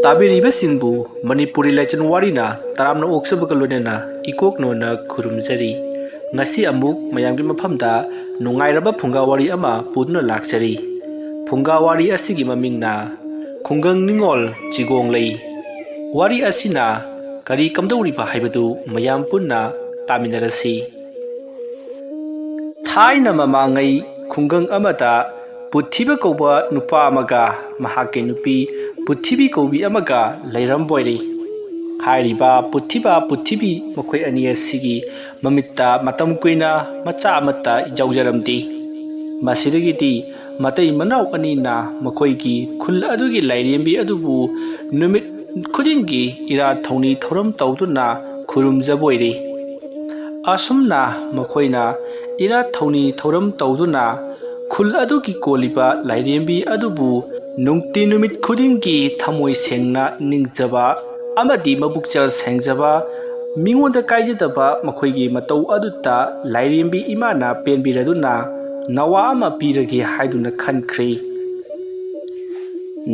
ꯇꯥꯕꯤꯔꯤꯕꯁꯤꯡꯕꯨ ꯃꯅꯤꯄꯨꯔꯤ ꯂꯥꯏꯆꯟ ꯋꯥꯔꯤꯅ ꯇꯔꯥꯝꯅ ꯑꯣꯛꯆꯕꯒ ꯂꯣꯏꯅꯅ ꯏꯀꯣꯛꯅꯣꯅ ꯈꯨꯔꯨꯝꯖꯔꯤ꯫ ꯉꯁꯤ ꯑꯃꯨꯛ ꯃꯌꯥꯝꯒꯤ ꯃꯐꯝꯗ ꯅꯨꯡꯉꯥꯏꯔꯕ ꯐꯨꯡꯒꯥ ꯋꯥꯔꯤ ꯑꯃ ꯄꯨꯗꯨꯅ ꯂꯥꯛꯆꯔꯤ꯫ ꯐꯨꯡꯒꯥ ꯋꯥꯔꯤ ꯑꯁꯤꯒꯤ ꯃꯃꯤꯡꯅ ꯈꯨꯡꯒꯪ ꯅꯤꯡꯉꯣꯜ ꯆꯤꯒꯣꯡꯂꯩ꯫ ꯋꯥꯔꯤ ꯑꯁꯤꯅ ꯀꯔꯤ ꯀꯝꯗꯧꯔꯤꯕ ꯍꯥꯏꯕꯗꯨ ꯃꯌꯥꯝ ꯄꯨꯟꯅ ꯇꯥꯃꯤꯟꯅꯔꯁꯤ꯫ ꯊꯥꯏꯅ ꯃꯃꯥꯡꯉꯩ ꯈꯨꯡꯒꯪ ꯑꯃꯗ ꯄꯨꯊꯤꯕ ꯀꯧꯕ ꯅꯨꯄꯥ ꯑꯃꯒ ꯃꯍꯥꯛꯀꯤ ꯅꯨꯄꯤ ꯄꯨꯊꯤꯕꯤ ꯀꯧꯕꯤ ꯑꯃꯒ ꯂꯩꯔꯝꯕꯣꯏꯔꯦ꯫ ꯍꯥꯏꯔꯤꯕ ꯄꯨꯊꯤꯕ ꯄꯨꯊꯤꯕꯤ ꯃꯈꯣꯏ ꯑꯅꯤ ꯑꯁꯤꯒꯤ ꯃꯃꯤꯠꯇ ꯃꯇꯝ ꯀꯨꯏꯅ ꯃꯆꯥ ꯑꯃꯠꯇ ꯌꯥꯎꯖꯔꯝꯗꯦ꯫ ꯃꯁꯤꯗꯒꯤꯗꯤ ꯃꯇꯩ ꯃꯅꯥꯎ ꯑꯅꯤꯅ ꯃꯈꯣꯏꯒꯤ ꯈꯨꯜ ꯑꯗꯨꯒꯤ ꯂꯥꯏꯔꯦꯝꯕꯤ ꯑꯗꯨꯕꯨ ꯅꯨꯃꯤꯠ ꯈꯨꯗꯤꯡꯒꯤ ꯏꯔꯥꯠ ꯊꯧꯅꯤ ꯊꯧꯔꯝ ꯇꯧꯗꯨꯅ ꯈꯨꯔꯨꯝꯖꯕꯣꯏꯔꯦ꯫ ꯑꯁꯨꯝꯅ ꯃꯈꯣꯏꯅ ꯏꯔꯥꯠ ꯊꯧꯅꯤ ꯊꯧꯔꯝ ꯇꯧꯗꯨꯅ ꯈꯨꯜ ꯑꯗꯨꯒꯤ ꯀꯣꯜꯂꯤꯕ ꯂꯥꯏꯔꯦꯝꯕꯤ ꯑꯗꯨꯕꯨ ꯅꯨꯡꯇꯤ ꯅꯨꯃꯤꯠ ꯈꯨꯗꯤꯡꯒꯤ ꯊꯃꯣꯏ ꯁꯦꯡꯅ ꯅꯤꯡꯖꯕ ꯑꯃꯗꯤ ꯃꯕꯨꯛꯆꯦꯜ ꯁꯦꯡꯖꯕ ꯃꯤꯉꯣꯟꯗ ꯀꯥꯏꯖꯗꯕ ꯃꯈꯣꯏꯒꯤ ꯃꯇꯧ ꯑꯗꯨꯗ ꯂꯥꯏꯔꯦꯝꯕꯤ ꯏꯃꯥꯅ ꯄꯦꯟꯕꯤꯔꯗꯨꯅ ꯅꯋꯥ ꯑꯃ ꯄꯤꯔꯒꯦ ꯍꯥꯏꯗꯨꯅ ꯈꯟꯈ꯭ꯔꯦ꯫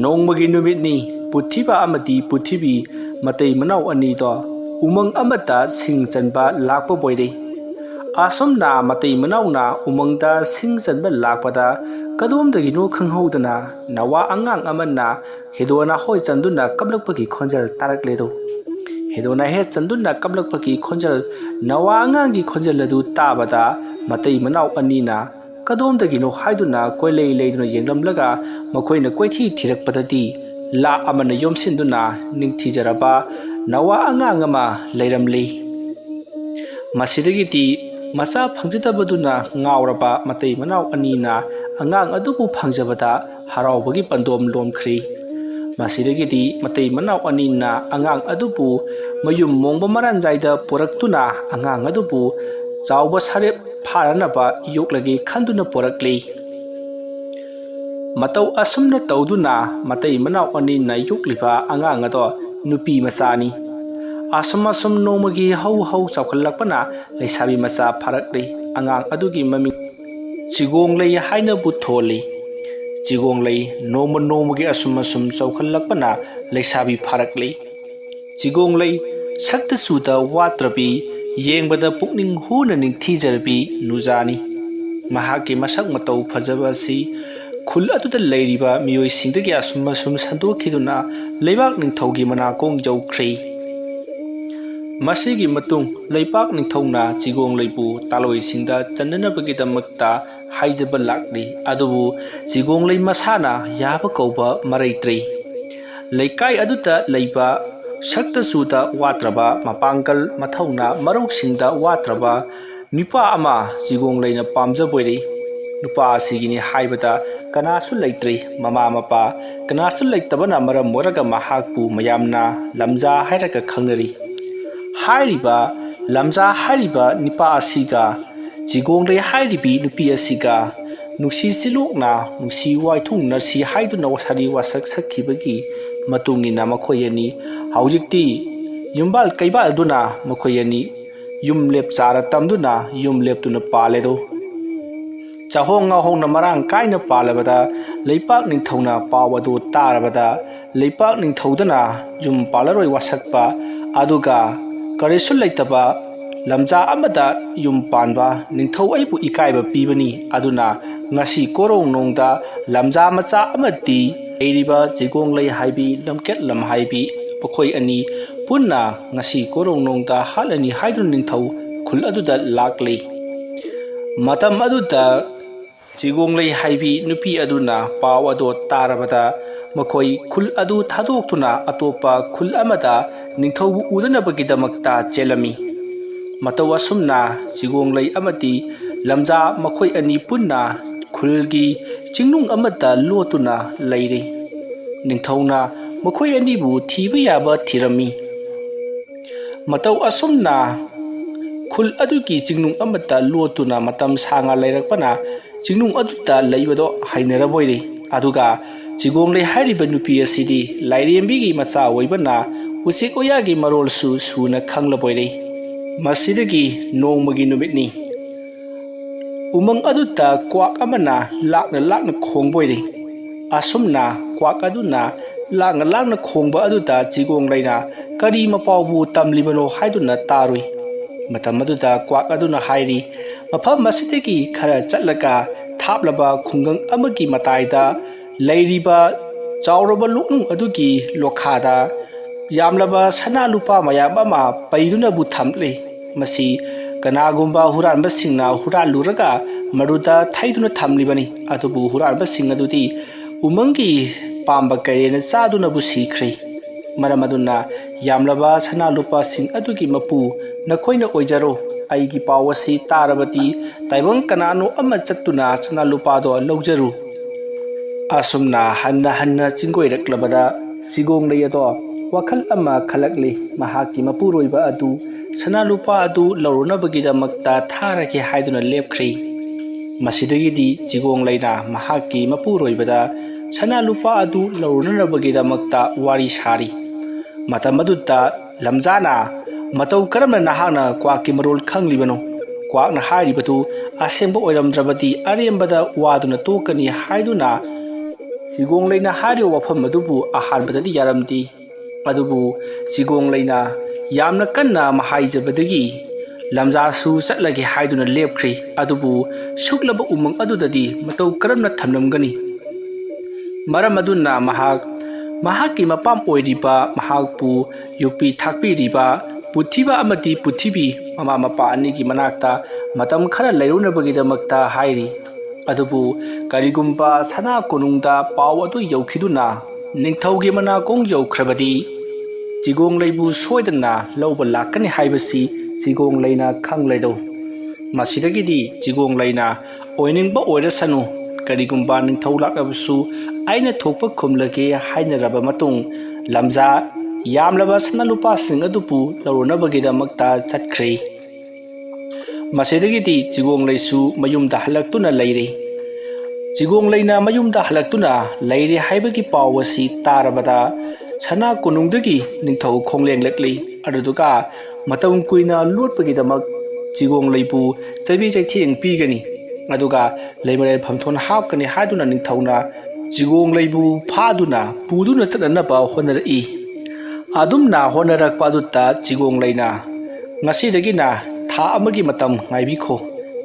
ꯅꯣꯡꯃꯒꯤ ꯅꯨꯃꯤꯠꯅꯤ꯫ ꯄꯨꯊꯤꯕ ꯑꯃꯗꯤ ꯄꯨꯊꯤꯕꯤ ꯃꯇꯩ ꯃꯅꯥꯎ ꯑꯅꯤꯗꯣ ꯎꯃꯪ ꯑꯃꯗ ꯁꯤꯡ ꯆꯟꯕ ꯂꯥꯛꯄꯕꯣꯏꯔꯦ꯫ ꯑꯁꯨꯝꯅ ꯃꯇꯩ ꯃꯅꯥꯎꯅ ꯎꯃꯪꯗ ꯁꯤꯡ ꯆꯟꯕ ꯂꯥꯛꯄꯗ ꯀꯗꯣꯝꯗꯒꯤꯅꯣ ꯈꯪꯍꯧꯗꯅ ꯅꯋꯥ ꯑꯉꯥꯡ ꯑꯃꯅ ꯍꯦꯗꯣꯅ ꯍꯣꯏ ꯆꯟꯗꯨꯅ ꯀꯞꯂꯛꯄꯒꯤ ꯈꯣꯟꯖꯦꯜ ꯇꯥꯔꯛꯂꯦꯗꯣ꯫ ꯍꯦꯗꯣꯅ ꯍꯦ ꯆꯟꯗꯨꯅ ꯀꯞꯂꯛꯄꯒꯤ ꯈꯣꯟꯖꯦꯜ ꯅꯋꯥ ꯑꯉꯥꯡꯒꯤ ꯈꯣꯟꯖꯦꯜ ꯑꯗꯨ ꯇꯥꯕꯗ ꯃꯇꯩ ꯃꯅꯥꯎ ꯑꯅꯤꯅ ꯀꯗꯣꯝꯗꯒꯤꯅꯣ ꯍꯥꯏꯗꯨꯅ ꯀꯣꯏꯂꯩ ꯂꯩꯗꯨꯅ ꯌꯦꯡꯂꯝꯂꯒ ꯃꯈꯣꯏꯅ ꯀꯣꯏꯊꯤ ꯊꯤꯔꯛꯄꯗꯗꯤ ꯂꯥ ꯑꯃꯅ ꯌꯣꯝꯁꯤꯟꯗꯨꯅ ꯅꯤꯡꯊꯤꯖꯔꯕ ꯅꯋꯥ ꯑꯉꯥꯡ ꯑꯃ ꯂꯩꯔꯝꯂꯦ꯫ ꯃꯁꯤꯗꯒꯤꯗꯤ ꯃꯆꯥ ꯐꯪꯖꯗꯕꯗꯨꯅ ꯉꯥꯎꯔꯕ ꯃꯇꯩ ꯃꯅꯥꯎ ꯑꯅꯤꯅ ꯑꯉꯥꯡ ꯑꯗꯨꯕꯨ ꯐꯪꯖꯕꯗ ꯍꯔꯥꯎꯕꯒꯤ ꯄꯟꯗꯣꯝ ꯂꯣꯝꯈ꯭ꯔꯦ꯫ ꯃꯁꯤꯗꯒꯤꯗꯤ ꯃꯇꯩ ꯃꯅꯥꯎ ꯑꯅꯤꯅ ꯑꯉꯥꯡ ꯑꯗꯨꯕꯨ ꯃꯌꯨꯝ ꯃꯣꯡꯕ ꯃꯔꯥꯟꯖꯥꯏꯗ ꯄꯣꯔꯛꯇꯨꯅ ꯑꯉꯥꯡ ꯑꯗꯨꯕꯨ ꯆꯥꯎꯕ ꯁꯔꯦꯞ ꯐꯥꯔꯅꯕ ꯌꯣꯛꯂꯒꯦ ꯈꯟꯗꯨꯅ ꯄꯣꯔꯛꯂꯦ꯫ ꯃꯇꯧ ꯑꯁꯨꯝꯅ ꯇꯧꯗꯨꯅ ꯃꯇꯩ ꯃꯅꯥꯎ ꯑꯅꯤꯅ ꯌꯣꯛꯂꯤꯕ ꯑꯉꯥꯡ ꯑꯗꯣ ꯅꯨꯄꯤ ꯃꯆꯥꯅꯤ꯫ ꯑꯁꯨꯝ ꯅꯣꯡꯃꯒꯤ ꯍꯧ ꯆꯥꯎꯈꯠꯂꯛꯄꯅ ꯂꯩꯁꯥꯕꯤ ꯃꯆꯥ ꯐꯥꯔꯛꯂꯦ꯫ ꯑꯉꯥꯡ ꯑꯗꯨꯒꯤ ꯃꯃꯤꯡ ꯆꯤꯒꯣꯡꯂꯩ ꯍꯥꯏꯅꯕꯨ ꯊꯣꯜꯂꯤ꯫ ꯆꯤꯒꯣꯡꯂꯩ ꯅꯣꯡꯃꯒꯤ ꯑꯁꯨꯝ ꯆꯥꯎꯈꯠꯂꯛꯄꯅ ꯂꯩꯁꯥꯕꯤ ꯐꯥꯔꯛꯂꯦ꯫ ꯆꯤꯒꯣꯡꯂꯩ ꯁꯛꯇ ꯆꯨꯗ ꯋꯥꯠꯇ꯭ꯔꯕꯤ ꯌꯦꯡꯕꯗ ꯄꯨꯛꯅꯤꯡ ꯍꯨꯅ ꯅꯤꯡꯊꯤꯖꯔꯕꯤ ꯅꯨꯖꯥꯅꯤ꯫ ꯃꯍꯥꯛꯀꯤ ꯃꯁꯛ ꯃꯇꯧ ꯐꯖꯕ ꯑꯁꯤ ꯈꯨꯜ ꯑꯗꯨꯗ ꯂꯩꯔꯤꯕ ꯃꯤꯑꯣꯏꯁꯤꯡꯗꯒꯤ ꯑꯁꯨꯝ ꯁꯟꯗꯣꯛꯈꯤꯗꯨꯅ ꯂꯩꯕꯥꯛ ꯅꯤꯡꯊꯧꯒꯤ ꯃꯅꯥꯀꯣꯡ ꯌꯧꯈ꯭ꯔꯦ꯫ ꯃꯁꯤꯒꯤ ꯃꯇꯨꯡ ꯂꯩꯄꯥꯛ ꯅꯤꯡꯊꯧꯅ ꯆꯤꯒꯣꯡꯂꯩꯕꯨ ꯇꯥꯂꯣꯏꯁꯤꯡꯗ ꯆꯟꯅꯅꯕꯒꯤꯗꯃꯛꯇ ꯍꯥꯏꯖꯕ ꯂꯥꯛꯂꯤ꯫ ꯑꯗꯨꯕꯨ ꯆꯤꯒꯣꯡꯂꯩ ꯃꯁꯥꯅ ꯌꯥꯕ ꯀꯧꯕ ꯃꯔꯩꯇ꯭ꯔꯦ꯫ ꯂꯩꯀꯥꯏ ꯑꯗꯨꯗ ꯂꯩꯕ ꯁꯛꯇ ꯆꯨꯗ ꯋꯥꯠꯇ꯭ꯔꯕ ꯃꯄꯥꯡꯒꯜ ꯃꯊꯧꯅꯥ ꯃꯔꯧꯁꯤꯡꯗ ꯋꯥꯠꯇ꯭ꯔꯕ ꯅꯨꯄꯥ ꯑꯃ ꯆꯤꯒꯣꯡꯂꯩꯅ ꯄꯥꯝꯖꯕꯣꯏꯔꯦ꯫ ꯅꯨꯄꯥ ꯑꯁꯤꯒꯤꯅꯤ ꯍꯥꯏꯕꯗ ꯀꯅꯥꯁꯨ ꯂꯩꯇ꯭ꯔꯦ꯫ ꯃꯃꯥ ꯃꯄꯥ ꯀꯅꯥꯁꯨ ꯂꯩꯇꯕꯅ ꯃꯔꯝ ꯑꯣꯏꯔꯒ ꯃꯍꯥꯛꯄꯨ ꯃꯌꯥꯝꯅ ꯂꯝꯖꯥ ꯍꯥꯏꯔꯒ ꯈꯪꯅꯔꯤ꯫ ꯍꯥꯏꯔꯤꯕ ꯂꯝꯖꯥ ꯍꯥꯏꯔꯤꯕ ꯅꯨꯄꯥ ꯑꯁꯤꯒ ꯆꯤꯒꯣꯡꯂꯩ ꯍꯥꯏꯔꯤꯕꯤ ꯅꯨꯄꯤ ꯑꯁꯤꯒ ꯅꯨꯡꯁꯤ ꯆꯤꯂꯣꯛꯅ ꯅꯨꯡꯁꯤ ꯋꯥꯏꯊꯨꯡꯅꯁꯤ ꯍꯥꯏꯗꯨꯅ ꯋꯥꯔꯤ ꯋꯥꯁꯛ ꯁꯛꯈꯤꯕꯒꯤ ꯃꯇꯨꯡꯏꯟꯅ ꯃꯈꯣꯏ ꯑꯅꯤ ꯍꯧꯖꯤꯛꯇꯤ ꯌꯨꯝꯕꯥꯜ ꯀꯩꯕꯥꯜꯗꯨꯅ ꯃꯈꯣꯏ ꯑꯅꯤ ꯌꯨꯝꯂꯦꯞ ꯆꯥꯔ ꯇꯝꯗꯨꯅ ꯌꯨꯝ ꯂꯦꯞꯇꯨꯅ ꯄꯥꯜꯂꯦꯗꯣ꯫ ꯆꯥꯍꯣꯡ ꯉꯥꯍꯣꯡꯅ ꯃꯔꯥꯡ ꯀꯥꯏꯅ ꯄꯥꯜꯂꯕꯗ ꯂꯩꯄꯥꯛ ꯅꯤꯡꯊꯧꯅ ꯄꯥꯎ ꯑꯗꯨ ꯇꯥꯔꯕꯗ ꯂꯩꯄꯥꯛ ꯅꯤꯡꯊꯧꯗꯨꯅ ꯌꯨꯝ ꯄꯥꯜꯂꯔꯣꯏ ꯋꯥꯁꯛꯄ ꯑꯗꯨꯒ ꯀꯔꯤꯁꯨ ꯂꯩꯇꯕ ꯂꯝꯖꯥ ꯑꯃꯗ ꯌꯨꯝ ꯄꯥꯟꯕ ꯅꯤꯡꯊꯧ ꯑꯩꯕꯨ ꯏꯀꯥꯏꯕ ꯄꯤꯕꯅꯤ꯫ ꯑꯗꯨꯅ ꯉꯁꯤ ꯀꯣꯔꯣꯡꯅꯣꯡꯗ ꯂꯝꯖꯥ ꯃꯆꯥ ꯑꯃꯗꯤ ꯂꯩꯔꯤꯕ ꯆꯤꯒꯣꯡꯂꯩ ꯍꯥꯏꯕꯤ ꯂꯝꯀꯦꯠ ꯂꯝꯍꯥꯏꯕꯤ ꯃꯈꯣꯏ ꯑꯅꯤ ꯄꯨꯟꯅ ꯉꯁꯤ ꯀꯣꯔꯣꯡꯅꯣꯡꯗ ꯍꯥꯠꯂꯅꯤ ꯍꯥꯏꯗꯨꯅ ꯅꯤꯡꯊꯧ ꯈꯨꯜ ꯑꯗꯨꯗ ꯂꯥꯛꯂꯦ꯫ ꯃꯇꯝ ꯑꯗꯨꯗ ꯆꯤꯒꯣꯡꯂꯩ ꯍꯥꯏꯕꯤ ꯅꯨꯄꯤ ꯑꯗꯨꯅ ꯄꯥꯎ ꯑꯗꯨ ꯇꯥꯔꯕꯗ ꯃꯈꯣꯏ ꯈꯨꯜ ꯑꯗꯨ ꯊꯥꯗꯣꯛꯇꯨꯅ ꯑꯇꯣꯞꯄ ꯈꯨꯜ ꯑꯃꯗ ꯅꯤꯡꯊꯧꯕꯨ ꯎꯗꯅꯕꯒꯤꯗꯃꯛꯇ ꯆꯦꯜꯂꯝꯃꯤ꯫ ꯃꯇꯧ ꯑꯁꯨꯝꯅ ꯆꯤꯒꯣꯡꯂꯩ ꯑꯃꯗꯤ ꯂꯝꯖꯥ ꯃꯈꯣꯏ ꯑꯅꯤ ꯄꯨꯟꯅ ꯈꯨꯜꯒꯤ ꯆꯤꯡꯅꯨꯡ ꯑꯃꯗ ꯂꯣꯠꯇꯨꯅ ꯂꯩꯔꯦ꯫ ꯅꯤꯡꯊꯧꯅ ꯃꯈꯣꯏ ꯑꯅꯤꯕꯨ ꯊꯤꯕ ꯌꯥꯕ ꯊꯤꯔꯝꯃꯤ꯫ ꯃꯇꯧ ꯑꯁꯨꯝꯅ ꯈꯨꯜ ꯑꯗꯨꯒꯤ ꯆꯤꯡꯅꯨꯡ ꯑꯃꯗ ꯂꯣꯠꯇꯨꯅ ꯃꯇꯝ ꯁꯥꯡꯅ ꯂꯩꯔꯛꯄꯅ ꯆꯤꯡꯅꯨꯡ ꯑꯗꯨꯗ ꯂꯩꯕꯗꯣ ꯍꯩꯅꯔꯕꯣꯏꯔꯦ꯫ ꯑꯗꯨꯒ ꯆꯤꯒꯣꯡꯂꯩ ꯍꯥꯏꯔꯤꯕ ꯅꯨꯄꯤ ꯑꯁꯤꯗꯤ ꯂꯥꯏꯔꯦꯝꯕꯤꯒꯤ ꯃꯆꯥ ꯑꯣꯏꯕꯅ ꯎꯆꯦꯛ ꯋꯥꯌꯥꯒꯤ ꯃꯔꯣꯜꯁꯨ ꯁꯨꯅ ꯈꯪꯂꯕꯣꯏꯔꯦ꯫ ꯃꯁꯤꯗꯒꯤ ꯅꯣꯡꯃꯒꯤ ꯅꯨꯃꯤꯠꯅꯤ꯫ ꯎꯃꯪ ꯑꯗꯨꯗ ꯀ꯭ꯋꯥꯛ ꯑꯃꯅ ꯂꯥꯛꯅ ꯈꯣꯡꯕꯣꯏꯔꯦ꯫ ꯑꯁꯨꯝꯅ ꯀ꯭ꯋꯥꯛ ꯑꯗꯨꯅ ꯂꯥꯡꯅ ꯈꯣꯡꯕ ꯑꯗꯨꯗ ꯆꯤꯒꯣꯡꯂꯩꯅ ꯀꯔꯤ ꯃꯄꯥꯎꯕꯨ ꯇꯝꯂꯤꯕꯅꯣ ꯍꯥꯏꯗꯨꯅ ꯇꯥꯔꯨꯏ꯫ ꯃꯇꯝ ꯑꯗꯨꯗ ꯀ꯭ꯋꯥꯛ ꯑꯗꯨꯅ ꯍꯥꯏꯔꯤ, ꯃꯐꯝ ꯑꯁꯤꯗꯒꯤ ꯈꯔ ꯆꯠꯂꯒ ꯊꯥꯞꯂꯕ ꯈꯨꯡꯒꯪ ꯑꯃꯒꯤ ꯃꯇꯥꯏꯗ ꯂꯩꯔꯤꯕ ꯆꯥꯎꯔꯕ ꯂꯣꯛꯅꯨꯡ ꯑꯗꯨꯒꯤ ꯂꯣꯈꯥꯗ ꯌꯥꯝꯂꯕ ꯁꯅꯥ ꯂꯨꯄꯥ ꯃꯌꯥꯝ ꯑꯃ ꯄꯩꯗꯨꯅꯕꯨ ꯊꯝꯂꯤ꯫ ꯃꯁꯤ ꯀꯅꯥꯒꯨꯝꯕ ꯍꯨꯔꯥꯟꯕꯁꯤꯡꯅ ꯍꯨꯔꯥꯜꯂꯨꯔꯒ ꯃꯗꯨꯗ ꯊꯩꯗꯨꯅ ꯊꯝꯂꯤꯕꯅꯤ꯫ ꯑꯗꯨꯕꯨ ꯍꯨꯔꯥꯟꯕꯁꯤꯡ ꯑꯗꯨꯗꯤ ꯎꯃꯪꯒꯤ ꯄꯥꯝꯕ ꯀꯩꯔꯦꯜꯅ ꯆꯥꯗꯨꯅꯕꯨ ꯁꯤꯈ꯭ꯔꯦ꯫ ꯃꯔꯝ ꯑꯗꯨꯅ ꯌꯥꯝꯂꯕ ꯁꯅꯥ ꯂꯨꯄꯥꯁꯤꯡ ꯑꯗꯨꯒꯤ ꯃꯄꯨ ꯅꯈꯣꯏꯅ ꯑꯣꯏꯖꯔꯣ꯫ ꯑꯩꯒꯤ ꯄꯥꯎ ꯑꯁꯤ ꯇꯥꯔꯕꯗꯤ ꯇꯥꯏꯕꯪ ꯀꯅꯥꯅꯣ ꯑꯃ ꯆꯠꯇꯨꯅ ꯁꯅꯥ ꯂꯨꯄꯥꯗꯣ ꯂꯧꯖꯔꯨ꯫ ꯑꯁꯨꯝꯅ ꯍꯟꯅ ꯍꯟꯅ ꯆꯤꯡꯒꯣꯏꯔꯛꯂꯕꯗ ꯆꯤꯒꯣꯡꯂꯩ ꯑꯗꯣ ꯋꯥꯈꯜ ꯑꯃ ꯈꯜꯂꯛꯂꯤ꯫ ꯃꯍꯥꯛꯀꯤ ꯃꯄꯨꯔꯣꯏꯕ ꯑꯗꯨ ꯁꯅꯥ ꯂꯨꯄꯥ ꯑꯗꯨ ꯂꯧꯔꯨꯅꯕꯒꯤꯗꯃꯛꯇ ꯊꯥꯔꯒꯦ ꯍꯥꯏꯗꯨꯅ ꯂꯦꯞꯈ꯭ꯔꯦ꯫ ꯃꯁꯤꯗꯒꯤꯗꯤ ꯆꯤꯒꯣꯡꯂꯩꯅ ꯃꯍꯥꯛꯀꯤ ꯃꯄꯨꯔꯣꯏꯕꯗ ꯁꯅꯥ ꯂꯨꯄꯥ ꯑꯗꯨ ꯂꯧꯔꯨꯅꯕꯒꯤꯗꯃꯛꯇ ꯋꯥꯔꯤ ꯁꯥꯔꯤ꯫ ꯃꯇꯝ ꯑꯗꯨꯗ ꯂꯝꯖꯥꯅ, ꯃꯇꯧ ꯀꯔꯝꯅ ꯅꯍꯥꯛꯅ ꯀ꯭ꯋꯥꯛꯀꯤ ꯃꯔꯣꯜ ꯈꯪꯂꯤꯕꯅꯣ? ꯀ꯭ꯋꯥꯛꯅ ꯍꯥꯏꯔꯤꯕꯗꯨ ꯑꯁꯦꯡꯕ ꯑꯣꯏꯔꯝꯗ꯭ꯔꯕꯗꯤ ꯑꯔꯦꯝꯕꯗ ꯋꯥꯗꯨꯅ ꯇꯣꯛꯀꯅꯤ ꯍꯥꯏꯗꯨꯅ ꯆꯤꯒꯣꯡꯂꯩꯅ ꯍꯥꯏꯔꯤꯕ ꯋꯥꯐꯝ ꯑꯗꯨꯕꯨ ꯑꯍꯥꯟꯕꯗꯗꯤ ꯌꯥꯔꯝꯗꯦ꯫ ꯑꯗꯨꯕꯨ ꯆꯤꯒꯣꯡꯂꯩꯅ ꯌꯥꯝꯅ ꯀꯟꯅ ꯍꯥꯏꯖꯕꯗꯒꯤ ꯂꯝꯖꯥꯁꯨ ꯆꯠꯂꯒꯦ ꯍꯥꯏꯗꯨꯅ ꯂꯦꯞꯈ꯭ꯔꯦ꯫ ꯑꯗꯨꯕꯨ ꯁꯨꯛꯂꯕ ꯎꯃꯪ ꯑꯗꯨꯗꯗꯤ ꯃꯇꯧ ꯀꯔꯝꯅ ꯊꯝꯂꯝꯒꯅꯤ? ꯃꯔꯝ ꯑꯗꯨꯅ ꯃꯍꯥꯛꯀꯤ ꯃꯄꯥꯝ ꯑꯣꯏꯔꯤꯕ, ꯃꯍꯥꯛꯄꯨ ꯌꯣꯛꯄꯤ ꯊꯥꯛꯄꯤꯔꯤꯕ ꯄꯨꯊꯤꯕ ꯑꯃꯗꯤ ꯄꯨꯊꯤꯕꯤ ꯃꯃꯥ ꯃꯄꯥ ꯑꯅꯤꯒꯤ ꯃꯅꯥꯛꯇ ꯃꯇꯝ ꯈꯔ ꯂꯩꯔꯨꯅꯕꯒꯤꯗꯃꯛꯇ ꯍꯥꯏꯔꯤ꯫ ꯑꯗꯨꯕꯨ ꯀꯔꯤꯒꯨꯝꯕ ꯁꯅꯥ ꯀꯣꯅꯨꯡꯗ ꯄꯥꯎ ꯑꯗꯨ ꯌꯧꯈꯤꯗꯨꯅ ꯅꯤꯡꯊꯧꯒꯤ ꯃꯅꯥꯀꯣꯡ ꯌꯧꯈ꯭ꯔꯕꯗꯤ ꯆꯤꯒꯣꯡꯂꯩꯕꯨ ꯁꯣꯏꯗꯅ ꯂꯧꯕ ꯂꯥꯛꯀꯅꯤ ꯍꯥꯏꯕꯁꯤ ꯆꯤꯒꯣꯡꯂꯩꯅ ꯈꯪꯂꯩꯗꯧ꯫ ꯃꯁꯤꯗꯒꯤꯗꯤ ꯆꯤꯒꯣꯡꯂꯩꯅ ꯑꯣꯏꯅꯤꯡꯕ ꯑꯣꯏꯔꯁꯅꯨ, ꯀꯔꯤꯒꯨꯝꯕ ꯅꯤꯡꯊꯧ ꯂꯥꯛꯂꯕꯁꯨ ꯑꯩꯅ ꯊꯣꯛꯄ ꯈꯨꯝꯂꯒꯦ ꯍꯥꯏꯅꯔꯕ ꯃꯇꯨꯡ ꯂꯝꯖꯥ ꯌꯥꯝꯂꯕ ꯁꯅꯥ ꯂꯨꯄꯥꯁꯤꯡ ꯑꯗꯨꯕꯨ ꯂꯧꯔꯨꯅꯕꯒꯤꯗꯃꯛꯇ ꯆꯠꯈ꯭ꯔꯦ꯫ ꯃꯁꯤꯗꯒꯤꯗꯤ ꯆꯤꯒꯣꯡꯂꯩꯁꯨ ꯃꯌꯨꯝꯗ ꯍꯜꯂꯛꯇꯨꯅ ꯂꯩꯔꯦ꯫ ꯆꯤꯒꯣꯡꯂꯩꯅ ꯃꯌꯨꯝꯗ ꯍꯜꯂꯛꯇꯨꯅ ꯂꯩꯔꯦ ꯍꯥꯏꯕꯒꯤ ꯄꯥꯎ ꯑꯁꯤ ꯇꯥꯔꯕꯗ ꯁꯅꯥ ꯀꯣꯅꯨꯡꯗꯒꯤ ꯅꯤꯡꯊꯧ ꯈꯣꯡꯂꯦꯡꯂꯛꯂꯤ꯫ ꯑꯗꯨꯗꯨꯒ ꯃꯇꯝ ꯀꯨꯏꯅ ꯂꯣꯠꯄꯒꯤꯗꯃꯛ ꯆꯤꯒꯣꯡꯂꯩꯕꯨ ꯆꯩꯕꯤ ꯆꯩꯊꯦꯡ ꯄꯤꯒꯅꯤ꯫ ꯑꯗꯨꯒ ꯂꯩꯃꯔꯦꯜ ꯐꯝꯊꯣꯟ ꯍꯥꯞꯀꯅꯤ ꯍꯥꯏꯗꯨꯅ ꯅꯤꯡꯊꯧꯅ ꯆꯤꯒꯣꯡꯂꯩꯕꯨ ꯐꯥꯗꯨꯅ ꯄꯨꯗꯨꯅ ꯆꯠꯅꯅꯕ ꯍꯣꯠꯅꯔꯛꯏ꯫ ꯑꯗꯨꯝꯅ ꯍꯣꯠꯅꯔꯛꯄ ꯑꯗꯨꯗ ꯆꯤꯒꯣꯡꯂꯩꯅ ꯉꯁꯤꯗꯒꯤꯅ ꯊꯥ ꯑꯃꯒꯤ ꯃꯇꯝ ꯉꯥꯏꯕꯤꯈꯣ꯫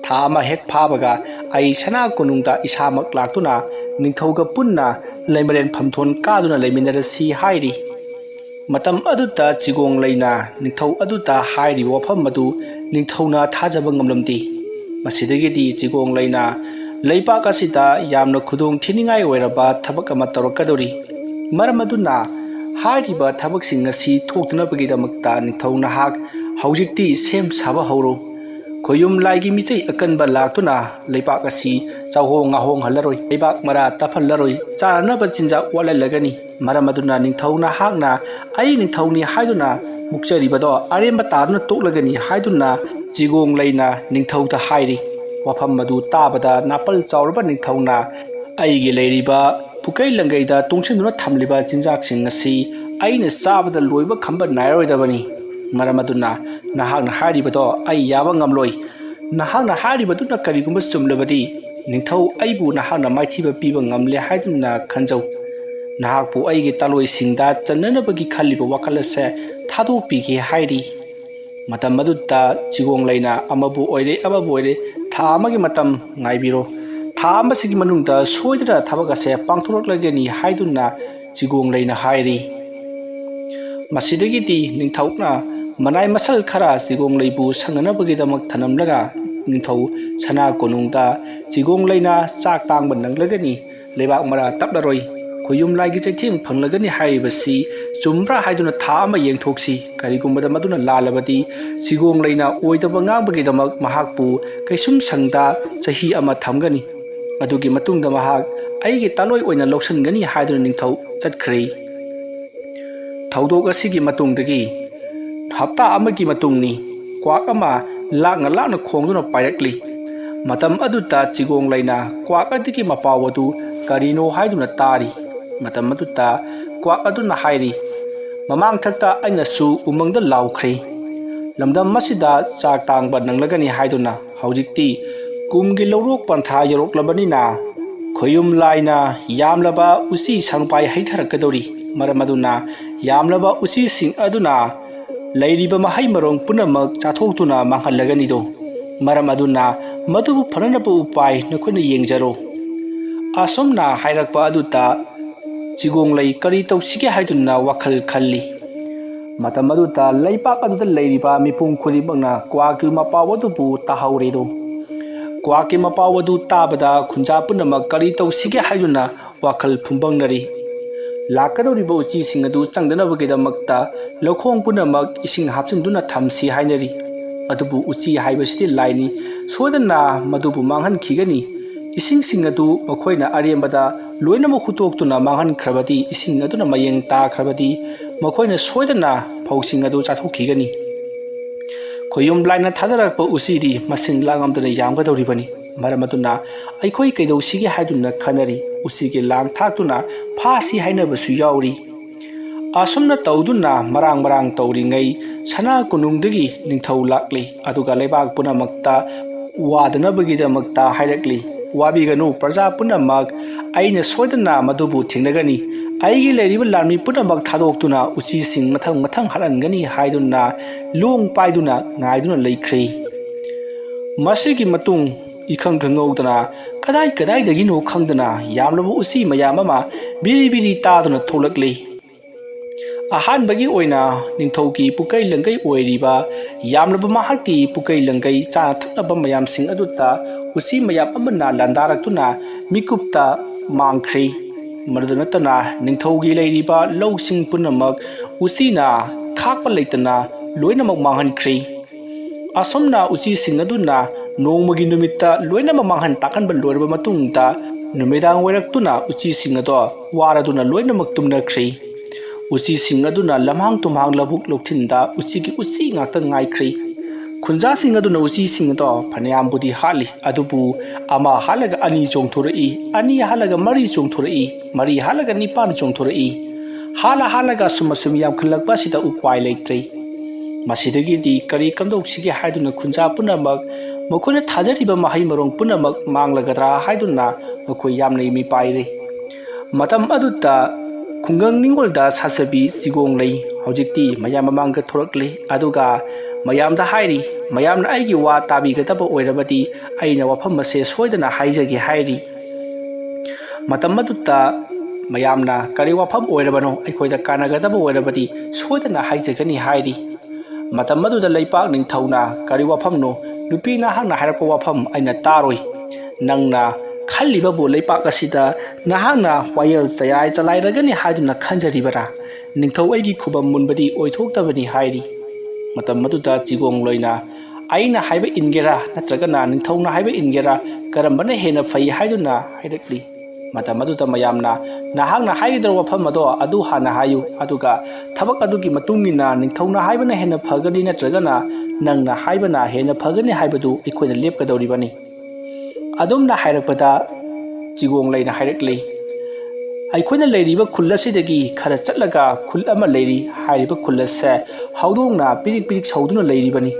ꯊꯥ ꯑꯃ ꯍꯦꯛ ꯐꯥꯕꯒ ꯑꯩ ꯁꯅꯥ ꯀꯣꯅꯨꯡꯗ ꯏꯁꯥꯃꯛ ꯂꯥꯛꯇꯨꯅ ꯅꯤꯡꯊꯧꯒ ꯄꯨꯟꯅ ꯂꯩꯃꯔꯦꯟ ꯐꯝꯊꯣꯟ ꯀꯥꯗꯨꯅ ꯂꯩꯃꯤꯟꯅꯔꯁꯤ ꯍꯥꯏꯔꯤ꯫ ꯃꯇꯝ ꯑꯗꯨꯗ ꯆꯤꯒꯣꯡꯂꯩꯅ ꯅꯤꯡꯊꯧ ꯑꯗꯨꯗ ꯍꯥꯏꯔꯤꯕ ꯋꯥꯐꯝ ꯑꯗꯨ ꯅꯤꯡꯊꯧꯅ ꯊꯥꯖꯕ ꯉꯝꯂꯝꯗꯦ꯫ ꯃꯁꯤꯗꯒꯤꯗꯤ ꯆꯤꯒꯣꯡꯂꯩꯅ ꯂꯩꯕꯥꯛ ꯑꯁꯤꯗ ꯌꯥꯝꯅ ꯈꯨꯗꯣꯡ ꯊꯤꯅꯤꯡꯉꯥꯏ ꯑꯣꯏꯔꯕ ꯊꯕꯛ ꯑꯃ ꯇꯧꯔꯛꯀꯗꯧꯔꯤ꯫ ꯃꯔꯝ ꯑꯗꯨꯅ ꯍꯥꯏꯔꯤꯕ ꯊꯕꯛꯁꯤꯡ ꯑꯁꯤ ꯊꯣꯛꯇꯅꯕꯒꯤꯗꯃꯛꯇ ꯅꯤꯡꯊꯧ ꯅꯍꯥꯛ ꯍꯧꯖꯤꯛꯇꯤ ꯁꯦꯝ ꯁꯥꯕ ꯍꯧꯔꯣ꯫ ꯈꯣꯌꯨꯝ ꯂꯥꯏꯒꯤ ꯃꯤꯆꯩ ꯑꯀꯟꯕ ꯂꯥꯛꯇꯨꯅ ꯂꯩꯕꯥꯛ ꯑꯁꯤ ꯆꯥꯎꯍꯣꯡ ꯉꯥꯍꯣꯡꯍꯜꯂꯔꯣꯏ, ꯂꯩꯕꯥꯛ ꯃꯔꯥ ꯇꯞꯍꯜꯂꯔꯣꯏ, ꯆꯥꯅꯅꯕ ꯆꯤꯟꯖꯥꯛ ꯋꯥꯠꯍꯜꯂꯒꯅꯤ꯫ ꯃꯔꯝ ꯑꯗꯨꯅ ꯅꯤꯡꯊꯧ ꯅꯍꯥꯛꯅ ꯑꯩ ꯅꯤꯡꯊꯧꯅꯤ ꯍꯥꯏꯗꯨꯅ ꯃꯨꯛꯆꯔꯤꯕꯗꯣ ꯑꯔꯦꯝꯕ ꯇꯥꯗꯨꯅ ꯇꯣꯛꯂꯒꯅꯤ ꯍꯥꯏꯗꯨꯅ ꯆꯤꯒꯣꯡꯂꯩꯅ ꯅꯤꯡꯊꯧꯗ ꯍꯥꯏꯔꯤ꯫ ꯋꯥꯐꯝ ꯑꯗꯨ ꯇꯥꯕꯗ ꯅꯥꯄꯜ ꯆꯥꯎꯔꯕ ꯅꯤꯡꯊꯧꯅ ꯑꯩꯒꯤ ꯂꯩꯔꯤꯕ ꯄꯨꯀꯩ ꯂꯪꯒꯩꯗ ꯇꯨꯡꯁꯤꯟꯗꯨꯅ ꯊꯝꯂꯤꯕ ꯆꯤꯟꯖꯥꯛꯁꯤꯡ ꯑꯁꯤ ꯑꯩꯅ ꯆꯥꯕꯗ ꯂꯣꯏꯕ ꯈꯝꯕ ꯅꯥꯏꯔꯣꯏꯗꯕꯅꯤ꯫ ꯃꯔꯝ ꯑꯗꯨꯅ ꯅꯍꯥꯛꯅ ꯍꯥꯏꯔꯤꯕꯗꯣ ꯑꯩ ꯌꯥꯕ ꯉꯝꯂꯣꯏ꯫ ꯅꯍꯥꯛꯅ ꯍꯥꯏꯔꯤꯕꯗꯨꯅ ꯀꯔꯤꯒꯨꯝꯕ ꯆꯨꯝꯂꯕꯗꯤ ꯅꯤꯡꯊꯧ ꯑꯩꯕꯨ ꯅꯍꯥꯛꯅ ꯃꯥꯏꯊꯤꯕ ꯄꯤꯕ ꯉꯝꯂꯦ ꯍꯥꯏꯗꯨꯅ ꯈꯟꯖꯧ꯫ ꯅꯍꯥꯛꯄꯨ ꯑꯩꯒꯤ ꯇꯥꯂꯣꯏꯁꯤꯡꯗ ꯆꯟꯅꯅꯕꯒꯤ ꯈꯜꯂꯤꯕ ꯋꯥꯈꯜ ꯑꯁꯦ ꯊꯥꯗꯣꯛꯄꯤꯒꯦ ꯍꯥꯏꯔꯤ꯫ ꯃꯇꯝ ꯑꯗꯨꯗ ꯆꯤꯒꯣꯡꯂꯩꯅ ꯑꯃꯕꯨ ꯑꯣꯏꯔꯦ ꯑꯃꯕꯨ ꯑꯣꯏꯔꯦ ꯊꯥ ꯑꯃꯒꯤ ꯃꯇꯝ ꯉꯥꯏꯕꯤꯔꯣ꯫ ꯊꯥ ꯑꯃꯁꯤꯒꯤ ꯃꯅꯨꯡꯗ ꯁꯣꯏꯗꯅ ꯊꯕꯛ ꯑꯁꯦ ꯄꯥꯡꯊꯣꯛꯂꯛꯂꯒꯅꯤ ꯍꯥꯏꯗꯨꯅ ꯆꯤꯒꯣꯡꯂꯩꯅ ꯍꯥꯏꯔꯤ꯫ ꯃꯁꯤꯗꯒꯤꯗꯤ ꯅꯤꯡꯊꯧꯅ ꯃꯅꯥꯏ ꯃꯁꯜ ꯈꯔ ꯆꯤꯒꯣꯡꯂꯩꯕꯨ ꯁꯪꯅꯅꯕꯒꯤꯗꯃꯛ ꯊꯅꯝꯂꯒ ꯅꯤꯡꯊꯧ ꯁꯅꯥ ꯀꯣꯅꯨꯡꯗ ꯆꯤꯒꯣꯡꯂꯩꯅ ꯆꯥꯛ ꯇꯥꯡꯕ ꯅꯪꯂꯒꯅꯤ, ꯂꯩꯕꯥꯛ ꯃꯔꯥ ꯇꯞꯂꯔꯣꯏ, ꯈꯣꯌꯨꯝ ꯂꯥꯏꯒꯤ ꯆꯩꯊꯦꯡ ꯐꯪꯂꯒꯅꯤ ꯍꯥꯏꯔꯤꯕꯁꯤ ꯆꯨꯝꯕ꯭ꯔꯥ ꯍꯥꯏꯗꯨꯅ ꯊꯥ ꯑꯃ ꯌꯦꯡꯊꯣꯛꯁꯤ꯫ ꯀꯔꯤꯒꯨꯝꯕꯗ ꯃꯗꯨꯅ ꯂꯥꯜꯂꯕꯗꯤ ꯆꯤꯒꯣꯡꯂꯩꯅ ꯑꯣꯏꯗꯕ ꯉꯥꯡꯕꯒꯤꯗꯃꯛ ꯃꯍꯥꯛꯄꯨ ꯀꯩꯁꯨꯝ ꯁꯪꯗ ꯆꯍꯤ ꯑꯃ ꯊꯝꯒꯅꯤ꯫ ꯑꯗꯨꯒꯤ ꯃꯇꯨꯡꯗ ꯃꯍꯥꯛ ꯑꯩꯒꯤ ꯇꯥꯂꯣꯏ ꯑꯣꯏꯅ ꯂꯧꯁꯤꯟꯒꯅꯤ ꯍꯥꯏꯗꯨꯅ ꯅꯤꯡꯊꯧ ꯆꯠꯈ꯭ꯔꯦ꯫ ꯊꯧꯗꯣꯛ ꯑꯁꯤꯒꯤ ꯃꯇꯨꯡꯗꯒꯤ ꯍꯞꯇꯥ ꯑꯃꯒꯤ ꯃꯇꯨꯡꯅꯤ꯫ ꯀ꯭ꯋꯥꯛ ꯑꯃ ꯂꯥꯛꯅ ꯈꯣꯡꯗꯨꯅ ꯄꯥꯏꯔꯛꯂꯤ꯫ ꯃꯇꯝ ꯑꯗꯨꯗ ꯆꯤꯒꯣꯡꯂꯩꯅ ꯀ꯭ꯋꯥꯛ ꯑꯗꯨꯒꯤ ꯃꯄꯥꯎ ꯑꯗꯨ ꯀꯔꯤꯅꯣ ꯍꯥꯏꯗꯨꯅ ꯇꯥꯔꯤ꯫ ꯃꯇꯝ ꯑꯗꯨꯗ ꯀ꯭ꯋꯥꯛ ꯑꯗꯨꯅ ꯍꯥꯏꯔꯤ, ꯃꯃꯥꯡꯊꯛꯇ ꯑꯩꯅꯁꯨ ꯎꯃꯪꯗ ꯂꯥꯎꯈ꯭ꯔꯦ, ꯂꯝꯗꯝ ꯑꯁꯤꯗ ꯆꯥꯛ ꯇꯥꯡꯕ ꯅꯪꯂꯒꯅꯤ ꯍꯥꯏꯗꯨꯅ꯫ ꯍꯧꯖꯤꯛꯇꯤ ꯀꯨꯝꯒꯤ ꯂꯧꯔꯣꯛ ꯄꯟꯊꯥ ꯌꯧꯔꯛꯂꯕꯅꯤꯅ ꯈꯣꯌꯨꯝ ꯂꯥꯏꯅ ꯌꯥꯝꯂꯕ ꯎꯆꯤ ꯁꯪꯄꯥꯏ ꯍꯩꯊꯔꯛꯀꯗꯧꯔꯤ꯫ maram aduna yamlaba uchi-sing aduna lairiba mahai marong punamak chathok-tuna manghalagani do maram aduna madubu phananaba upai nakhona yengjaro asomna hairakpa aduta Chigonglei kari tawsige haiduna wakhal khalli matam aduta leipak aduta leiriba mipum khudimangna kwaki mapaw adubu tahawre do kwaki mapaw adu tabada khunja punamak kari tawsige haiduna wakhal phumbangnari lakadoriba uchi-sing adu changdanabagidamagta lokhong punamak ising hapchinduna thamsi hainari adubu uchi haibasidi laini sodana madubu manghan khigani ising sing adu makhoina arembada loinamuk hutoktuna manghan khrabadi ising aduna mayeng ta khrabadi makhoina soidana phawsing adu chathokkhigani khoyum laina thadarakpa usidi masing langamdana yamgadoribani maram aduna aikhoi kaidosige haiduna khanari usige lang thaktuna phasi hainabasu yauri asumna tawduna marang tawringai sana kunungdagi ningthau lakli aduga lebak punamakta wadanabagidamagta hairakli wabiganu praja punamak aina soidana madubu thingnagani aigi leiriba larmi punamak thadoktuna uchi-sing mathang halangani haiduna long paiduna ngaiduna leikhri masigi matung ikhang khangowdana kadai dagino khangdana yamlabu usi mayamama biri taduna tholakli ahan bagi oina ningthauki pukai langai oiriba yamlaba mahaki pukai langai cha thaknaba mayam sing aduta usi mayam amana landaraktuna mikupta mangkhri mardunatana ningthaugi leiriba lawsing punamak usina khakpa leitana loinamak manghankhri asomna uchi-sing aduna nongmagi numitta loinamak manghan takanba lorba matungta numidang weraktuna uchi-sing ado waraduna loinamak tumnakhri uchi-sing aduna lamhang tumhang labuk loktinda uchigi uchi ngakta ngaikhri khunja-sing aduna uchi-sing ado phanayambudi hali adubu ama halaga ani chongthurai ani halaga mari chongthurai mari halaga nipan chongthurai halaga sumasum yam khalakpa sida upai leitrei masidagidi kari kamdoksige haiduna khunja punamak makhona thajariba mahai marong punamak manglagadra haiduna makhoi yamnai mi paire matam aduta Khunggang Ningol da sasabi Chigonglei hojikti mayam mamangga thorakle aduga mayamda hairi mayamna aigi wa tabigadaba oirabadi aina wafam ase soidana haijagi hairi matam adutta mayamna kari wafam oirabano aikoida kanagadaba oirabadi soidana haijagani hairi matam aduda leipak ningthauna kari wafamno nupina hangna hairapa wafam aina taroi nangna khaliba bo leipak asida nahangna wayel chayai chalairagani haiduna khanjaribara ningthau aigi khubam munbadi oithoktabani hairi matam maduda Chigongloina aina haiba ingera natragana ningthauna haiba ingera karambana hena fai haiduna hairakli matam maduda mayamna nahangna haidar wafam ado adu hana hayu aduga thabak adugi matungina ningthauna haibana hena phagani natragana nangna haibana hena phagani haibadu ikoina lepkadoribani adumna hairakpada Chigongleina hairakli aikoina leiriba khullasidagi khara chatlaga khul ama leiri hairiba khulase haudongna pirik sauduna leiribani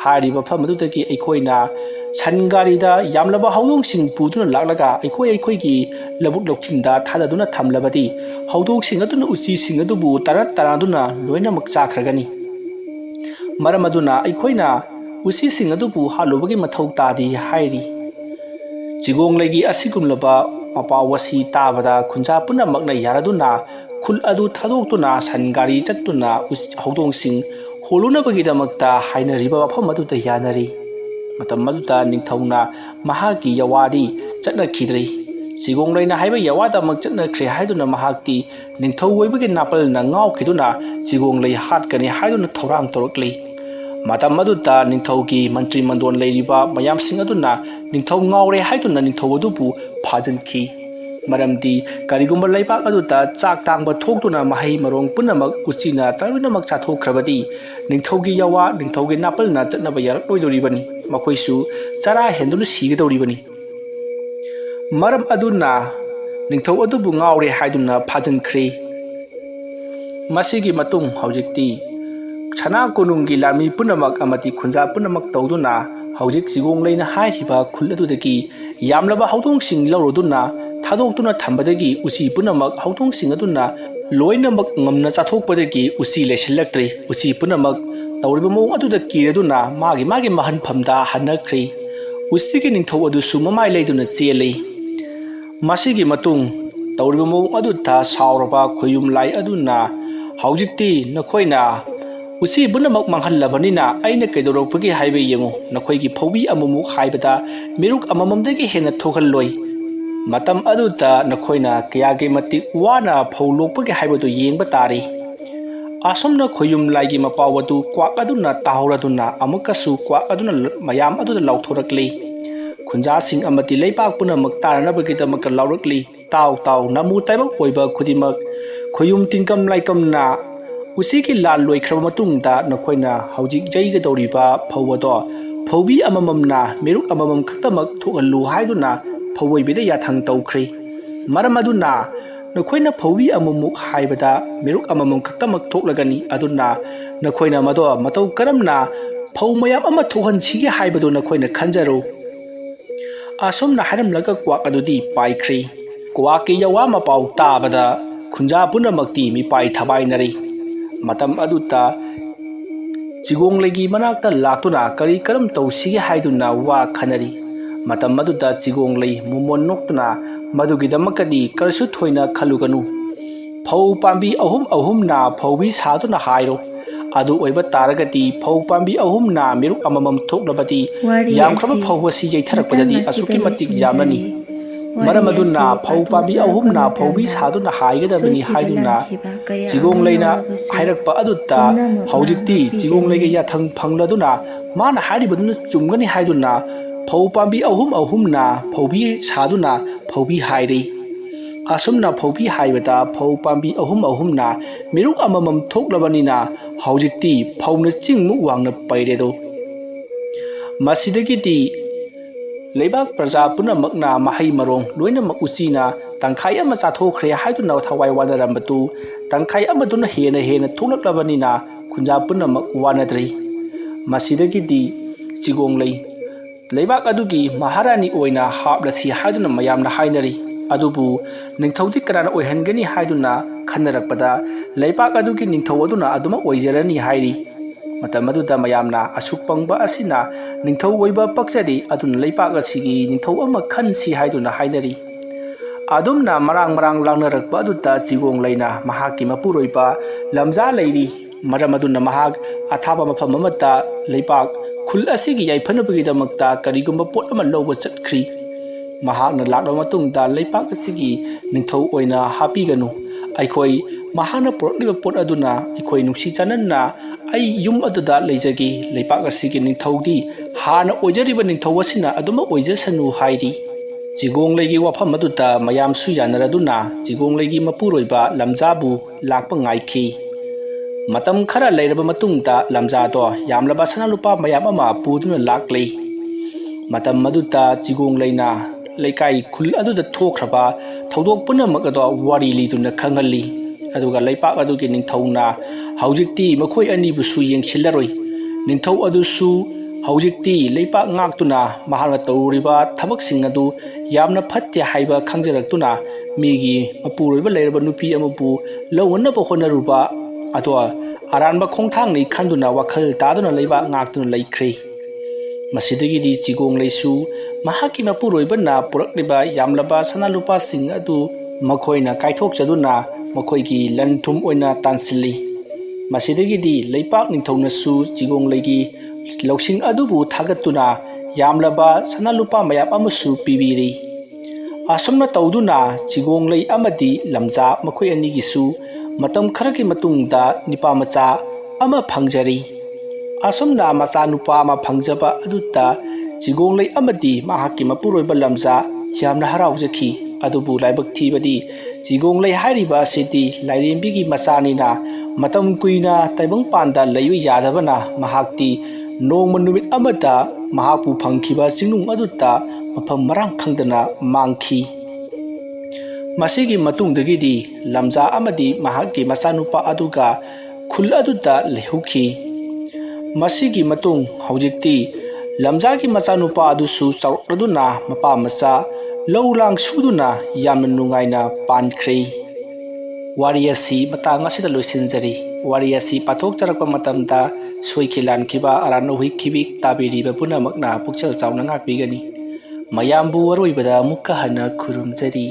hariba famadudagi aikoina sangarida yamlaba haudong-sing puduna laklaga aikoigi labuk loktinda thadaduna thamlabadi haudong-sing aduna uchi-sing adubu taraduna loinamak chakhragani maram aduna aikoina uchi-sing adubu halubagi mathau tadi hairi Chigonglegi asigumlaba mapawasi tabada khunja punamakna yaraduna khul adu thadoktuna sangari chattuna haudong-sing holunabagidamagta hainariba wafam aduda yanari matam aduda ningthauna mahaki yawadi chatnakhidri Chigongleina haiba yawadamak chatnakhre haiduna mahakti ningthau oibagi napalna ngawkhiduna Chigonglei hatkani haiduna thorang torokli matam aduda ningthaugi mantri mandon leiriba mayam sing aduna ningthau ngawre haiduna ningthau adubu phajankhi maramdi karigumba leipak aduta chak tangba thoktuna mahai marong punamak uchina tarwinamak chathokhrabadi ningthaugi yawa ningthaugi napalna chatnaba yarak loidoribani makoisu chara henduna sigadoribani maram aduna ningthau adubu ngawre haiduna phajankhi masigi matung hojikti Chana konunggi lami punamak amati khunja punamak tawduna hojik Chigongleina hairiba khul adudagi yamlaba haudong-sing lauroduna ꯊꯥꯗꯣꯛꯇꯨꯅ ꯊꯝꯕꯗꯒꯤ ꯎꯆꯤ ꯄꯨꯝꯅꯃꯛ ꯍꯧꯗꯣꯡꯁꯤꯡ ꯑꯗꯨꯅ ꯂꯣꯏꯅꯃꯛ ꯉꯝꯅ ꯆꯥꯊꯣꯛꯄꯗꯒꯤ ꯎꯆꯤ ꯂꯩꯁꯤꯜꯂꯛꯇ꯭ꯔꯤ ꯎꯆꯤ ꯄꯨꯝꯅꯃꯛ ꯇꯧꯔꯤꯕ ꯃꯑꯣꯡ ꯑꯗꯨꯗ ꯀꯤꯔꯗꯨꯅ ꯃꯥꯒꯤ ꯃꯍꯟꯐꯝꯗ ꯍꯟꯅꯈ꯭ꯔꯤ ꯎꯆꯤꯒꯤ ꯅꯤꯡꯊꯧ ꯑꯗꯨꯁꯨ ꯃꯃꯥꯏ ꯂꯩꯗꯨꯅ ꯆꯦꯜꯂꯤ ꯃꯁꯤꯒꯤ ꯃꯇꯨꯡ ꯇꯧꯔꯤꯕ ꯃꯑꯣꯡ ꯑꯗꯨꯗ ꯁꯥꯎꯔꯕ ꯈꯨꯌꯨꯝꯂꯥꯏ ꯑꯗꯨꯅ ꯍꯧꯖꯤꯛꯇꯤ ꯅꯈꯣꯏꯅ ꯎꯆꯤ ꯄꯨꯝꯅꯃꯛ ꯃꯥꯡꯍꯜꯂꯕꯅꯤ나 ꯑꯩꯅ ꯀꯩꯗꯧꯔꯛꯄꯒꯦ ꯍꯥꯏꯕ ꯌꯦꯡꯉꯨ ꯅꯈꯣꯏꯒꯤ ꯐꯧꯕꯤ ꯑꯃꯃꯨꯛ ꯍꯥꯏꯕꯗ ꯃꯤꯔꯨꯛ ꯑꯃꯃꯝꯗꯒꯤ ꯍꯦꯟꯅ ꯊꯣꯛꯍꯜꯂꯣꯏ ꯃꯇꯝ ꯑꯗꯨꯗ ꯅꯈꯣꯏꯅ ꯀꯌꯥꯒꯤ ꯃꯇꯤꯛ ꯋꯥꯅ ꯐꯧ ꯂꯣꯛꯄꯒꯦ ꯍꯥꯏꯕꯗꯨ ꯌꯦꯡꯕ ꯇꯥꯔꯤ ꯑꯁꯨꯝꯅ ꯈꯨꯌꯨꯝꯂꯥꯏꯒꯤ ꯃꯄꯥꯎ ꯑꯗꯨ ꯀ꯭ꯋꯥꯛ ꯑꯗꯨꯅ ꯇꯥꯍꯧꯔꯗꯨꯅ ꯑꯃꯨꯛꯀꯁꯨ ꯀ꯭ꯋꯥꯛ ꯑꯗꯨꯅ ꯃꯌꯥꯝ ꯑꯗꯨꯗ ꯂꯥꯎꯊꯣꯔꯛꯂꯤ ꯈꯨꯟꯖꯥꯁꯤꯡ ꯑꯃꯗꯤ ꯂꯩꯕꯥꯛ ꯄꯨꯝꯅꯃꯛ ꯇꯥꯅꯅꯕꯒꯤꯗꯃꯛꯇ ꯂꯥꯎꯔꯛꯂꯤ ꯇꯥꯎ ꯇꯥꯎ ꯅꯃꯨ ꯇꯥꯏꯕꯛ ꯑꯣꯏꯕ ꯈꯨꯗꯤꯡꯃꯛ ꯈꯨꯌꯨꯝ ꯇꯤꯡꯀꯝ ꯂꯥꯏꯀꯝꯅ ꯎꯆꯤꯒꯤ ꯂꯥꯜ ꯂꯣꯏꯈ꯭ꯔꯕ ꯃꯇꯨꯡꯗ ꯅꯈꯣꯏꯅ ꯍꯧꯖꯤꯛ ꯌꯩꯒꯗꯧꯔꯤꯕ ꯐꯧ ꯑꯗꯣ ꯐꯧꯕꯤ ꯑꯃꯃꯝꯅ ꯃꯤꯔꯨꯛ ꯑꯃꯃꯝ ꯈꯛꯇꯃꯛ ꯊꯣꯛꯍꯜꯂꯨ ꯍꯥꯏꯗꯨꯅ ꯐꯧꯑꯣꯏꯕꯤꯗ ꯌꯥꯊꯪ ꯇꯧꯈ꯭ꯔꯤ ꯃꯔꯝ ꯑꯗꯨꯅ ꯅꯈꯣꯏꯅ ꯐꯧꯕꯤ ꯑꯃꯃꯨꯛ ꯍꯥꯏꯕꯗ ꯃꯤꯔꯨꯛ ꯑꯃꯃꯝ ꯈꯛꯇꯃꯛ ꯊꯣꯛꯂꯒꯅꯤ ꯑꯗꯨꯅ नखोइना मदो मतौ करमना फौ मयाम अमा थोहनसिगे हाइबदो नखोइना खंजरो असोमना हारमलगा क्वाक अदुदी पाइख्री क्वाक यवा मपाउ ताबदा खुंजा पुनमक्ति मिपाइ थबाइनरी मतम अदुता चिगोंगलेगी मनाक्ता लाक्तुना करी करम तौसिगे हाइदुना वा खनरी मतम अदुता चिगोंगले मुमोन नोक्तुना मदुगिदमकदी करसु थोइना खलुगनु फौ पांबी अहुम अहुमना फौबी सादुना हाइरो अदु ओइबा तारगति फौ पांबी अहुमना मिरुक अममम थोक्लबदी यामख्रब फौबसी जैथरकपददी असुकी मतिक यामनी मरम अदुना फौ पांबी अहुमना फौबी सादुना हाइगदबनी हाइदुना चिगोंगलेना हाइरकपा अदुता हौजिक्ति चिगोंगलेगे याथंग फंगलदुना माना हाइरिबदुना चुमगनी हाइदुना फौ पांबी अहुम अहुमना फौबी सादुना फौबी हाइरी असुमना फौबी हाइबदा फौ पांबी अहुम अहुमना मिरुक अममम थोक्लबनीना हौजिक्ति फौना चिंगमु वांगना पैरेदो मसिदगिति लेबाक प्रजा पुनमकना महै मरोंग लोइनमक उचिना तंखाई अमा चाथोख्रे हाइदुना थवाई वानरमबतु तंखाई अमदुना हेना हेना थोक्लबनीना खुंजा पुनमक वानद्री मसिदगिति चिगोंगलै लेबाक अदुगी महारानी ओइना हापलथि हाइदुना मयामना हाइनरी अदुबु निंथौदि कराना ओइहनगनी हाइदुना खन्नरकपदा लेबाक अदुगी निंथौ अदुना अदुमा ओइजरनी हाइरी मतम अदुदा मयामना असुक पंगबा असिना निंथौ ओइबा पक्सदि अदुना लेबाक असिगी निंथौ अमा खनसि हाइदुना हाइनरी अदुमना मरांग मरांग लांगनरकपा अदुदा चिगोंगलैना महाकी मपुरोइबा लमजा लैरी मरम अदुना महाक अथाबा मफम अमता लेबाक खुल असिगी याइफनबगिदमक्ता करिगुंबा पोट अमा लौबा चटख्री महाकना लाक्लबा मतुंगदा लेबाक असिगी निंथौ ओइना हापिगनु अइखोइ महाना पोरलिबा पोट अदुना अइखोइ नुसी चानना अइ युम अदुदा लेजगी लेबाक असिगी निंथौदी हाना ओइजरिबा निंथौ असिना अदुमा ओइजसनु हाइरी चिगोंगलेगी वाफम अदुदा मयामसु यानरदुना चिगोंगलेगी मपुरोइबा लमजाबु लाक्पा ngaइखी मतम खरा लेरबा मतुंगदा लमजादो यामलबा सनालुपा मयाम अमा पुदुना लाक्लै मतम अदुदा चिगोंगलेना लेकाई खुल अदुदा थोख्रबा थौदोक पुनमक अदो वारी लीदुना खंगली अदुगा लेपाक अदुगी निंथौना हौजिक्ति मखोइ अनिबुसु येंगसिल्लरोइ निंथौ अदुसु हौजिक्ति लेपाक ngaktuna महाना तौरिबा थबकसिंग अदु यामना फत्ते हाइबा खंजरक्तुना मीगी मपुरोइबा लेरबा नुपी अमबु लौवनबा होनरुबा अदो अरानबा खोंथांनि खंदुना वखल तादुना लेबा ngaktuna लेख्रे मसिदगिदी चिगोंगलैसु महाकी मपुरोइबना पुरक्लिबा यामलबा सनालुपा सिंग अदु मखोइना काइथोकचदुना मखोइगी लनथुम ओइना तानसिल्ली मसिदगिदी लेपाक निंथौनसु चिगोंगलैगी लौसिंग अदुबु थागतुना यामलबा सनालुपा मयाम अमसु पिबिरी असुमना तौदुना चिगोंगलै अमदी लमजा मखोइ अनिगिसु मतम खरकी मतुंगदा निपा मचा अमा फंगजरी असुमना मचा नुपा अमा फंगजबा अदुता चिगोंगलै अमदी महाकी मपुरोइबा लमजा यामना हराउजखी अदुबु लाइबक थीबदी चिगोंगलै हाइरिबा सिटी लाइरेंबिगी मचानिना मतम कुइना ताइबंग पांदा लैबा यादबना महाक्ति नोंम नुमित अमदा महापु फंगखिबा चिंगनुंग अदुता मफम मरांग खंगदना मांगखी मसिगी मतुंगदगिदी लमजा अमदी महाकी मचानुपा अदुगा खुल अदुदा लेहुखी मसिगी मतुंग हौजिक्ति लमजागी मचानुपा अदुसु चौरदुना मपा मचा ꯂꯧ ꯂꯥꯡ ꯁꯨꯗꯨꯅ ꯌꯥꯝꯅ ꯅꯨꯡꯉꯥꯏꯅ ꯄꯥꯟꯈ꯭ꯔꯦ꯫ ꯋꯥꯔꯤ ꯑꯁꯤ ꯃꯇꯥꯡ ꯑꯁꯤꯗ ꯂꯣꯏꯁꯤꯟꯖꯔꯤ꯫ ꯋꯥꯔꯤ ꯑꯁꯤ ꯄꯥꯊꯣꯛꯆꯔꯛꯄ ꯃꯇꯝꯗ ꯁꯣꯏꯈꯤ ꯂꯥꯟꯈꯤꯕ ꯑꯔꯥꯟꯕ ꯍꯨꯏꯈꯤꯕꯤ ꯇꯥꯕꯤꯔꯤꯕ ꯄꯨꯝꯅꯃꯛꯅ ꯄꯨꯛꯆꯦꯜ ꯆꯥꯎꯅ ꯉꯥꯛꯄꯤꯒꯅꯤ꯫ ꯃꯌꯥꯝꯕꯨ ꯑꯔꯣꯏꯕꯗ ꯑꯃꯨꯛꯀ ꯍꯟꯅ ꯈꯨꯔꯨꯝꯖꯔꯤ꯫